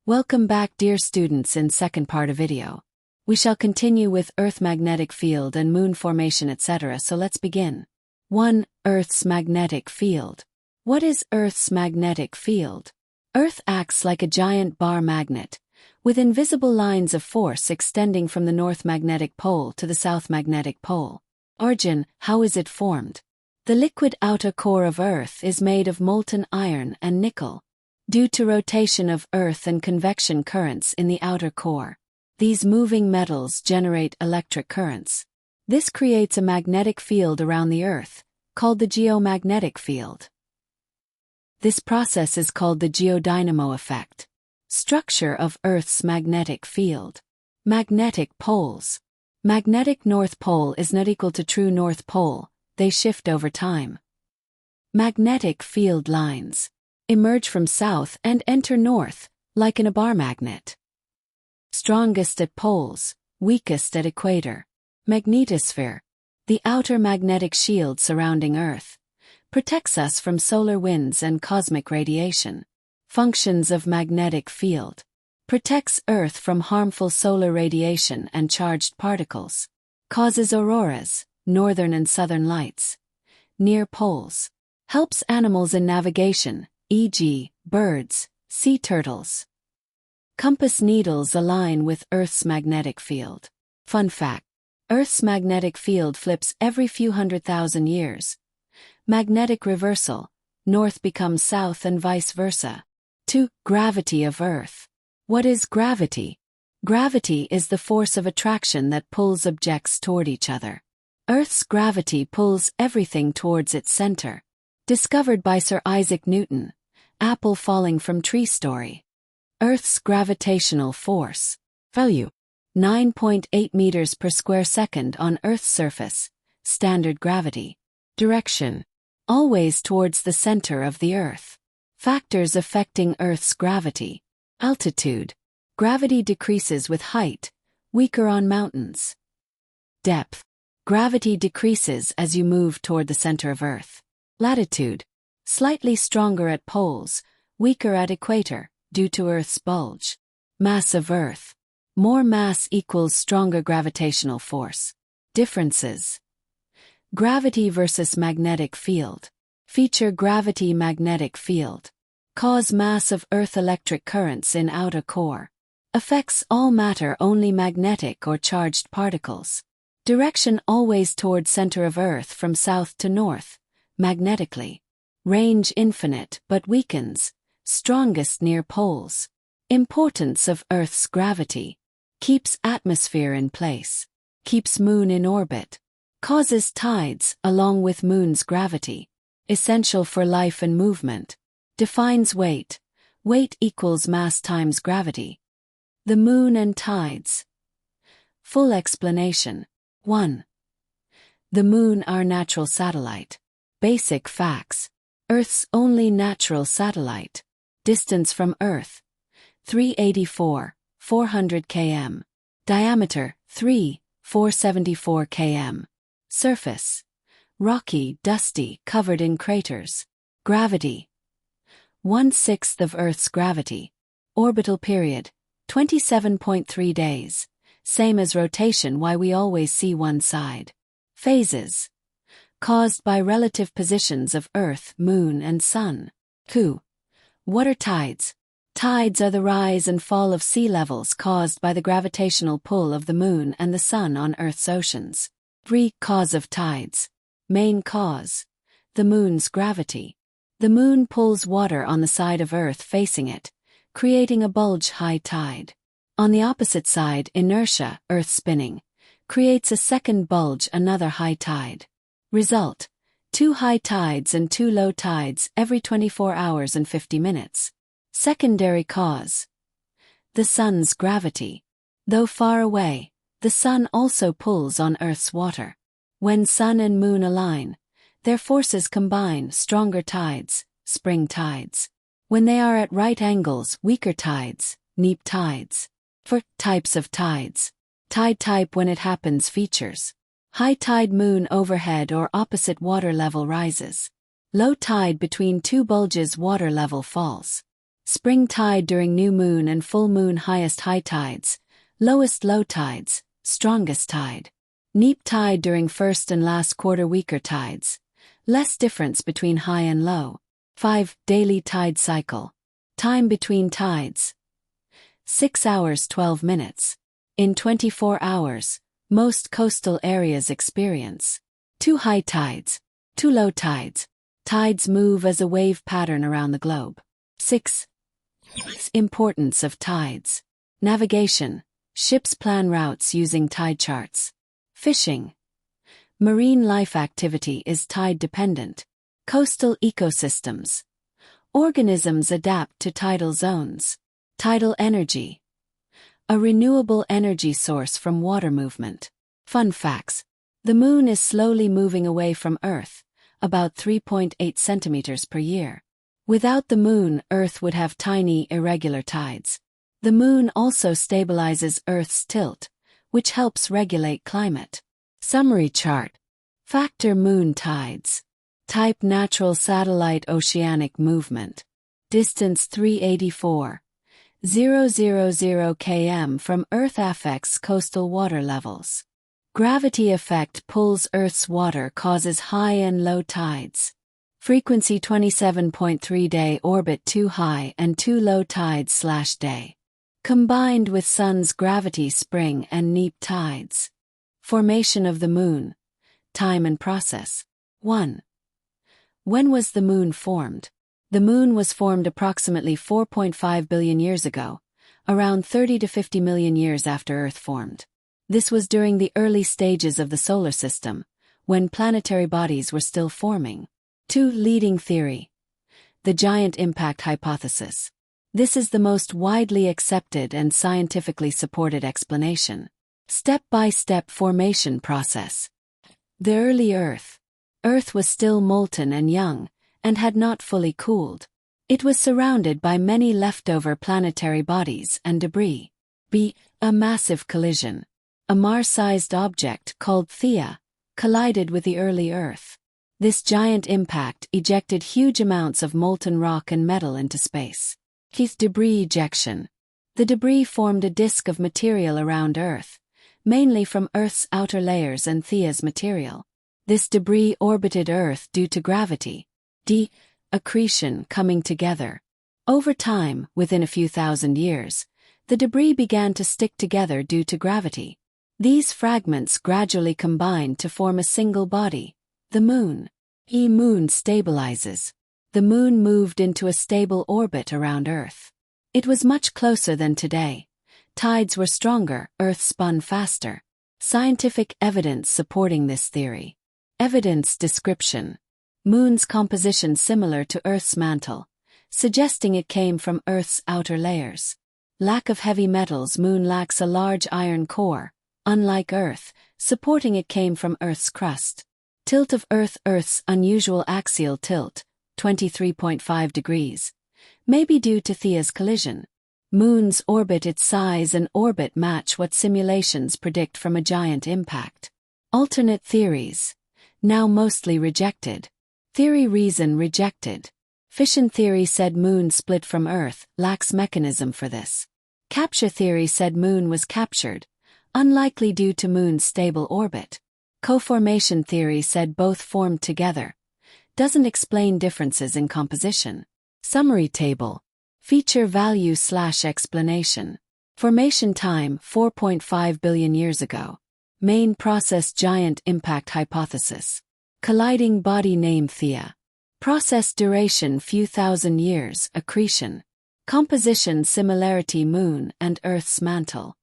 Welcome back, dear students. In second part of video, we shall continue with Earth magnetic field and moon formation, etc. So let's begin. 1. Earth's magnetic field. What is Earth's magnetic field? Earth acts like a giant bar magnet, with invisible lines of force extending from the north magnetic pole to the south magnetic pole. Origin: how is it formed? The liquid outer core of Earth is made of molten iron and nickel. Due to rotation of Earth and convection currents in the outer core, these moving metals generate electric currents. This creates a magnetic field around the Earth, called the geomagnetic field. This process is called the geodynamo effect. Structure of Earth's magnetic field. Magnetic poles. Magnetic North Pole is not equal to true North Pole, they shift over time. Magnetic field lines. Emerge from south and enter north, like in a bar magnet. Strongest at poles, weakest at equator. Magnetosphere. The outer magnetic shield surrounding Earth protects us from solar winds and cosmic radiation. Functions of magnetic field. Protects Earth from harmful solar radiation and charged particles. Causes auroras, northern and southern lights, near poles. Helps animals in navigation, e.g., birds, sea turtles. Compass needles align with Earth's magnetic field. Fun fact: Earth's magnetic field flips every few 100,000 years. Magnetic reversal: north becomes south and vice versa. 2. Gravity of Earth. What is gravity? Gravity is the force of attraction that pulls objects toward each other. Earth's gravity pulls everything towards its center. Discovered by Sir Isaac Newton. Apple falling from tree story. Earth's gravitational force. Value: 9.8 meters per square second on Earth's surface. Standard gravity. Direction: always towards the center of the Earth. Factors affecting Earth's gravity. Altitude. Gravity decreases with height, weaker on mountains. Depth. Gravity decreases as you move toward the center of Earth. Latitude. Slightly stronger at poles, weaker at equator, due to Earth's bulge. Mass of Earth. More mass equals stronger gravitational force. Differences. Gravity versus magnetic field. Feature: gravity magnetic field. Cause mass of Earth electric currents in outer core. Affects all matter, only magnetic or charged particles. Direction: always toward center of Earth from south to north, magnetically. Range: infinite but weakens, strongest near poles. Importance of Earth's gravity. Keeps atmosphere in place. Keeps moon in orbit. Causes tides along with moon's gravity. Essential for life and movement. Defines weight. Weight equals mass times gravity. The moon and tides. Full explanation. 1. The moon, our natural satellite. Basic facts. Earth's only natural satellite. Distance from Earth: 384, 400 km. Diameter: 474 km. Surface: rocky, dusty, covered in craters. Gravity: 1/6 of Earth's gravity. Orbital period: 27.3 days. Same as rotation, why we always see one side. Phases: caused by relative positions of Earth, Moon, and Sun. 2. What are tides? Tides are the rise and fall of sea levels caused by the gravitational pull of the Moon and the Sun on Earth's oceans. 3. Cause of tides. Main cause: the Moon's gravity. The Moon pulls water on the side of Earth facing it, creating a bulge, high tide. On the opposite side, inertia, Earth spinning, creates a second bulge, another high tide. Result: 2 high tides and 2 low tides every 24 hours and 50 minutes. Secondary cause: the Sun's gravity. Though far away, the Sun also pulls on Earth's water. When Sun and Moon align, their forces combine, stronger tides, spring tides. When they are at right angles, weaker tides, neap tides. 4. Types of tides. Tide type: when it happens. Features: high tide, moon overhead or opposite water level rises. Low tide, between two bulges water level falls. Spring tide during new moon and full moon, highest high tides, lowest low tides, strongest tide. Neap tide during first and last quarter, weaker tides, less difference between high and low. 5. Daily tide cycle. Time between tides: 6 hours 12 minutes. In 24 hours, most coastal areas experience 2 high tides, 2 low tides. Tides move as a wave pattern around the globe. 6. Importance of tides. Navigation. Ships plan routes using tide charts. Fishing. Marine life activity is tide-dependent. Coastal ecosystems. Organisms adapt to tidal zones. Tidal energy. A renewable energy source from water movement. Fun facts. The Moon is slowly moving away from Earth, about 3.8 centimeters per year. Without the Moon, Earth would have tiny, irregular tides. The Moon also stabilizes Earth's tilt, which helps regulate climate. Summary chart. Factor: Moon tides. Type: natural satellite oceanic movement. Distance 384,000 km from Earth. Affects coastal water levels. Gravity effect pulls Earth's water, causes high and low tides. Frequency 27.3 day orbit, 2 high and 2 low tides/day. Combined with Sun's gravity, spring and neap tides. Formation of the Moon. Time and process. 1. When was the Moon formed? The Moon was formed approximately 4.5 billion years ago, around 30 to 50 million years after Earth formed. This was during the early stages of the solar system, when planetary bodies were still forming. 2. Leading theory. The giant impact hypothesis. This is the most widely accepted and scientifically supported explanation. Step-by-step formation process. The early Earth. Earth was still molten and young, and had not fully cooled. It was surrounded by many leftover planetary bodies and debris. B. A massive collision. A Mars-sized object called Theia collided with the early Earth. This giant impact ejected huge amounts of molten rock and metal into space. Keith debris ejection. The debris formed a disk of material around Earth, mainly from Earth's outer layers and Theia's material. This debris orbited Earth due to gravity. D. Accretion, coming together. Over time, within a few thousand years, the debris began to stick together due to gravity. These fragments gradually combined to form a single body, the Moon. Moon stabilizes. The Moon moved into a stable orbit around Earth. It was much closer than today. Tides were stronger, Earth spun faster. Scientific evidence supporting this theory. Evidence description. Moon's composition similar to Earth's mantle, suggesting it came from Earth's outer layers. Lack of heavy metals. Moon lacks a large iron core, unlike Earth, supporting it came from Earth's crust. Tilt of Earth. Earth's unusual axial tilt, 23.5 degrees, may be due to Theia's collision. Moon's orbit. Its size and orbit match what simulations predict from a giant impact. Alternate theories. Now mostly rejected. Theory: reason rejected. Fission theory said Moon split from Earth, lacks mechanism for this. Capture theory said Moon was captured, unlikely due to Moon's stable orbit. Co-formation theory said both formed together, doesn't explain differences in composition. Summary table. Feature value/explanation. Formation time 4.5 billion years ago. Main process: giant impact hypothesis. Colliding body name Theia. Process duration few thousand years, accretion. Composition similarity Moon and Earth's mantle.